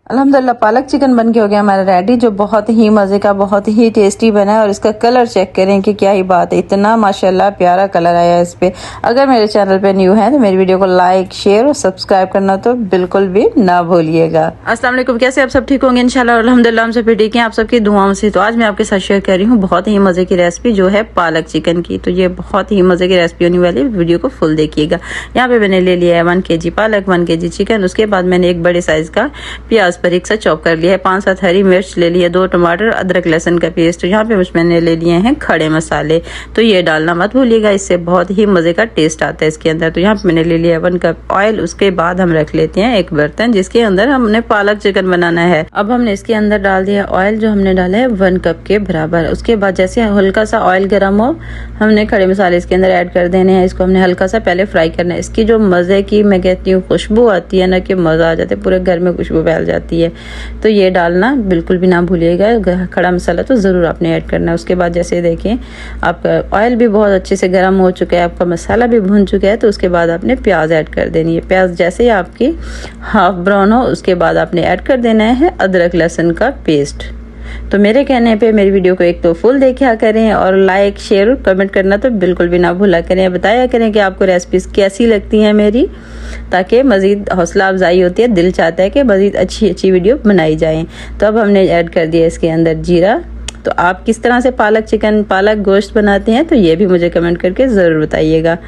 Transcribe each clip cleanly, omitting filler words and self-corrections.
अल्हम्दुलिल्लाह पालक चिकन बन के हो गया हमारा रेडी, जो बहुत ही मज़े का, बहुत ही टेस्टी बना है। और इसका कलर चेक करें कि क्या ही बात है, इतना माशाल्लाह प्यारा कलर आया है इस पे। अगर मेरे चैनल पे न्यू है तो मेरी वीडियो को लाइक, शेयर और सब्सक्राइब करना तो बिल्कुल भी ना भूलिएगा। अस्सलाम वालेकुम, कैसे आप सब ठीक होंगे इंशाल्लाह। अल्हम्दुलिल्लाह हम सब ठीक हैं, आप सबकी दुआओं से। तो आज मैं आपके साथ शेयर कर रही हूँ बहुत ही मज़े की रेसिपी, जो है पालक चिकन की। तो ये बहुत ही मज़े की रेसिपी होने वाली है, वीडियो को फुल देखिएगा। यहाँ पे मैंने ले लिया है 1 kg पालक, 1 kg चिकन। उसके बाद मैंने एक बड़े साइज का प्याज बारीक सा चॉप कर लिया है, 5-7 हरी मिर्च ले लिया, 2 टमाटर, अदरक लहसुन का पेस्ट। यहाँ पे मैंने ले लिए हैं खड़े मसाले, तो ये डालना मत भूलिएगा, इससे बहुत ही मजे का टेस्ट आता है इसके अंदर। तो यहाँ पे मैंने ले लिया 1 कप ऑयल। उसके बाद हम रख लेते हैं एक बर्तन जिसके अंदर हमने पालक चिकन बनाना है। अब हमने इसके अंदर डाल दिया ऑयल, जो हमने डाला है 1 कप के बराबर। उसके बाद जैसे हल्का सा ऑयल गर्म हो, हमने खड़े मसाले इसके अंदर ऐड कर देने हैं। इसको हमने हल्का सा पहले फ्राई करना है। इसकी जो मजे की मैं कहती हूँ खुशबू आती है ना, कि मजा आ जाता है, पूरे घर में खुशबू फैल जाती है। तो ये डालना बिल्कुल भी ना भूलिएगा, खड़ा मसाला तो ज़रूर आपने ऐड करना है। उसके बाद जैसे देखें आपका ऑयल भी बहुत अच्छे से गर्म हो चुका है, आपका मसाला भी भून चुका है, तो उसके बाद आपने प्याज ऐड कर देनी है। प्याज जैसे ही आपकी हाफ ब्राउन हो, उसके बाद आपने ऐड कर देना है अदरक लहसुन का पेस्ट। तो मेरे कहने पे मेरी वीडियो को एक तो फुल देखा करें, और लाइक, शेयर और कमेंट करना तो बिल्कुल भी ना भूला करें। बताया करें कि आपको रेसिपीज कैसी लगती हैं मेरी, ताकि मज़ीद हौसला अफजाई होती है, दिल चाहता है कि मज़ीद अच्छी वीडियो बनाई जाए। तो अब हमने ऐड कर दिया इसके अंदर जीरा। तो आप किस तरह से पालक चिकन, पालक गोश्त बनाते हैं, तो ये भी मुझे कमेंट करके ज़रूर बताइएगा।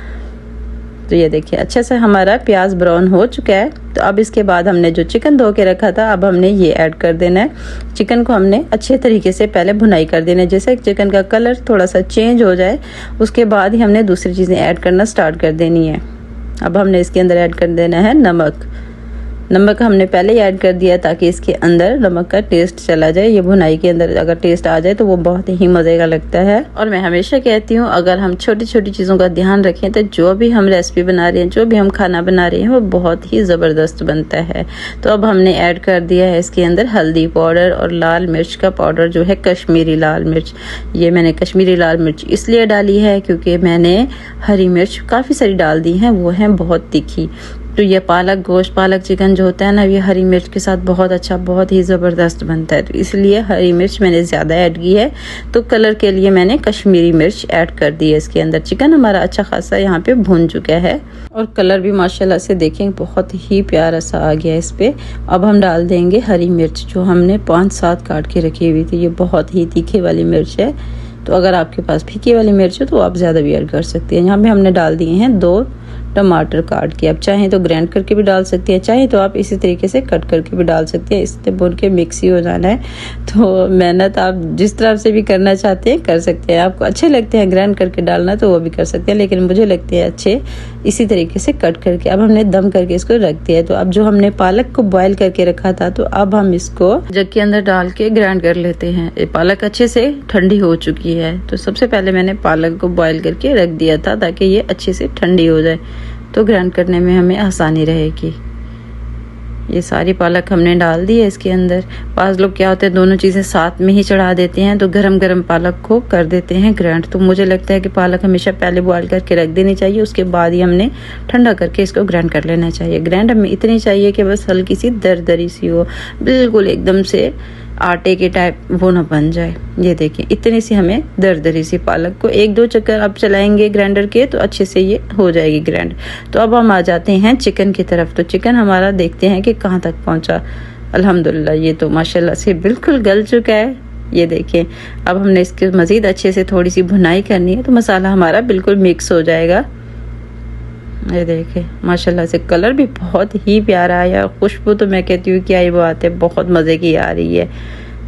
तो ये देखिए अच्छे से हमारा प्याज ब्राउन हो चुका है। तो अब इसके बाद हमने जो चिकन धो के रखा था, अब हमने ये ऐड कर देना है। चिकन को हमने अच्छे तरीके से पहले भुनाई कर देना है, जैसे चिकन का कलर थोड़ा सा चेंज हो जाए, उसके बाद ही हमने दूसरी चीज़ें ऐड करना स्टार्ट कर देनी है। अब हमने इसके अंदर ऐड कर देना है नमक। नमक हमने पहले ही ऐड कर दिया ताकि इसके अंदर नमक का टेस्ट चला जाए। ये भुनाई के अंदर अगर टेस्ट आ जाए तो वो बहुत ही मज़े का लगता है। और मैं हमेशा कहती हूँ, अगर हम छोटी छोटी चीज़ों का ध्यान रखें तो जो भी हम रेसिपी बना रहे हैं, जो भी हम खाना बना रहे हैं, वो बहुत ही ज़बरदस्त बनता है। तो अब हमने ऐड कर दिया है इसके अंदर हल्दी पाउडर और लाल मिर्च का पाउडर, जो है कश्मीरी लाल मिर्च। ये मैंने कश्मीरी लाल मिर्च इसलिए डाली है क्योंकि मैंने हरी मिर्च काफ़ी सारी डाल दी हैं, वो हैं बहुत तीखी। तो ये पालक गोश्त, पालक चिकन जो होता है ना, ये हरी मिर्च के साथ बहुत अच्छा, बहुत ही ज़बरदस्त बनता है। तो इसलिए हरी मिर्च मैंने ज़्यादा ऐड की है। तो कलर के लिए मैंने कश्मीरी मिर्च ऐड कर दी है इसके अंदर। चिकन हमारा अच्छा खासा यहाँ पे भुन चुका है, और कलर भी माशाल्लाह से देखें बहुत ही प्यारा सा आ गया इस पे। अब हम डाल देंगे हरी मिर्च, जो हमने 5-7 काट के रखी हुई थी। ये बहुत ही तीखे वाली मिर्च है, तो अगर आपके पास फीकी वाली मिर्च हो तो आप ज़्यादा भी ऐड कर सकते हैं। यहाँ पे हमने डाल दिए हैं 2 टमाटर काट के। आप चाहें तो ग्राइंड करके भी डाल सकते हैं, चाहे तो आप इसी तरीके से कट करके भी डाल सकते हैं। इससे भून के मिक्स ही हो जाना है। तो मेहनत आप जिस तरह से भी करना चाहते हैं कर सकते हैं। आपको अच्छे लगते हैं ग्राइंड करके डालना तो वो भी कर सकते हैं, लेकिन मुझे लगते हैं अच्छे इसी तरीके से कट करके। अब हमने दम करके इसको रख दिया है। तो अब जो हमने पालक को बॉयल करके रखा था, तो अब हम इसको जग के अंदर डाल के ग्राइंड कर लेते हैं। पालक अच्छे से ठंडी हो चुकी है, तो सबसे पहले मैंने पालक को बॉयल करके रख दिया था ताकि ये अच्छे से ठंडी हो जाए, तो ग्राइंड करने में हमें आसानी रहेगी। ये सारी पालक हमने डाल दी है इसके अंदर। बाज़ लोग क्या होते हैं, दोनों चीज़ें साथ में ही चढ़ा देते हैं, तो गरम गरम पालक को कर देते हैं ग्राइंड। तो मुझे लगता है कि पालक हमेशा पहले बॉयल करके रख देनी चाहिए, उसके बाद ही हमने ठंडा करके इसको ग्राइंड कर लेना चाहिए। ग्राइंड हमें इतनी चाहिए कि बस हल्की सी दरदरी सी हो, बिल्कुल एकदम से आटे के टाइप वो ना बन जाए। ये देखिए इतनी सी हमें दरदरी सी पालक को 1-2 चक्कर आप चलाएंगे ग्राइंडर के, तो अच्छे से ये हो जाएगी ग्राइंड। तो अब हम आ जाते हैं चिकन की तरफ। तो चिकन हमारा देखते हैं कि कहाँ तक पहुँचा। अल्हम्दुलिल्लाह ये तो माशाल्लाह से बिल्कुल गल चुका है। ये देखें, अब हमने इसके मज़ीद अच्छे से थोड़ी सी भुनाई करनी है, तो मसाला हमारा बिल्कुल मिक्स हो जाएगा। ये देखें माशाल्लाह से कलर भी बहुत ही प्यारा आया, खुशबू तो मैं कहती हूँ क्या ही वो आते हैं, बहुत मज़े की आ रही है।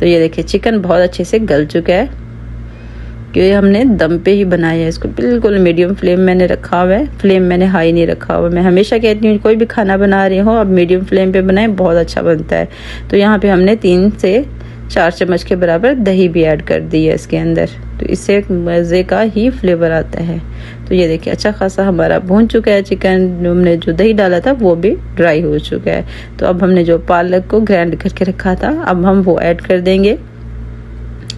तो ये देखिए चिकन बहुत अच्छे से गल चुका है, क्योंकि हमने दम पे ही बनाया है इसको। बिल्कुल मीडियम फ्लेम मैंने रखा हुआ है, फ्लेम मैंने हाई नहीं रखा हुआ। मैं हमेशा कहती हूँ कोई भी खाना बना रहे हो, अब मीडियम फ्लेम पे बनाएं, बहुत अच्छा बनता है। तो यहाँ पे हमने 3 से 4 चम्मच के बराबर दही भी ऐड कर दी है इसके अंदर, तो इससे मज़े का ही फ्लेवर आता है। तो ये देखिए अच्छा खासा हमारा भून चुका है चिकन। हमने जो दही डाला था वो भी ड्राई हो चुका है। तो अब हमने जो पालक को ग्राइंड करके रखा था, अब हम वो ऐड कर देंगे।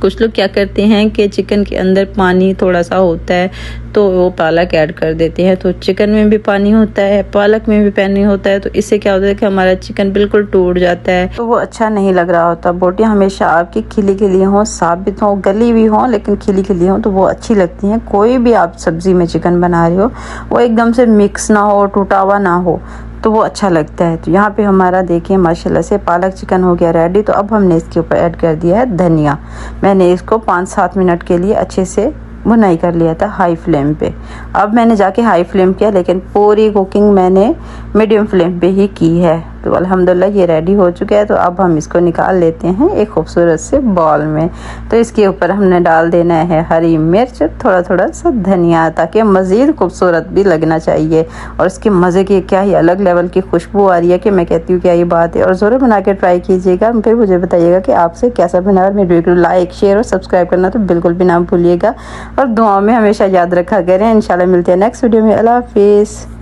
कुछ लोग क्या करते हैं कि चिकन के अंदर पानी थोड़ा सा होता है तो वो पालक ऐड कर देते हैं। तो चिकन में भी पानी होता है, पालक में भी पानी होता है, तो इससे क्या होता है कि हमारा चिकन बिल्कुल टूट जाता है, तो वो अच्छा नहीं लग रहा होता। बोटियाँ हमेशा आपकी खिली खिली हों, साबित हों, गली भी हों, लेकिन खिली खिली हों तो वो अच्छी लगती हैं। कोई भी आप सब्ज़ी में चिकन बना रहे हो वो एकदम से मिक्स ना हो, टूटा हुआ ना हो, तो वो अच्छा लगता है। तो यहाँ पे हमारा देखिए माशाल्लाह से पालक चिकन हो गया रेडी। तो अब हमने इसके ऊपर ऐड कर दिया है धनिया। मैंने इसको 5-7 मिनट के लिए अच्छे से भुनाई कर लिया था हाई फ्लेम पे। अब मैंने जाके हाई फ्लेम किया, लेकिन पूरी कुकिंग मैंने मीडियम फ्लेम पे ही की है। तो अल्हम्दुलिल्लाह ये रेडी हो चुका है। तो अब हम इसको निकाल लेते हैं एक खूबसूरत से बॉल में। तो इसके ऊपर हमने डाल देना है हरी मिर्च, थोड़ा थोड़ा सा धनिया, ताकि मज़ीद खूबसूरत भी लगना चाहिए। और इसके मज़े की क्या ही अलग लेवल की खुशबू आ रही है कि मैं कहती हूँ क्या ये बात है। और ज़रूर बना के ट्राई कीजिएगा, फिर मुझे बताइएगा कि आपसे कैसा बना। और मेरे वीडियो को लाइक, शेयर और सब्सक्राइब करना तो बिल्कुल भी ना भूलिएगा। और दुआओं में हमेशा याद रखा करें। इंशाल्लाह मिलते हैं नेक्स्ट वीडियो में। अल्लाह हाफिज़।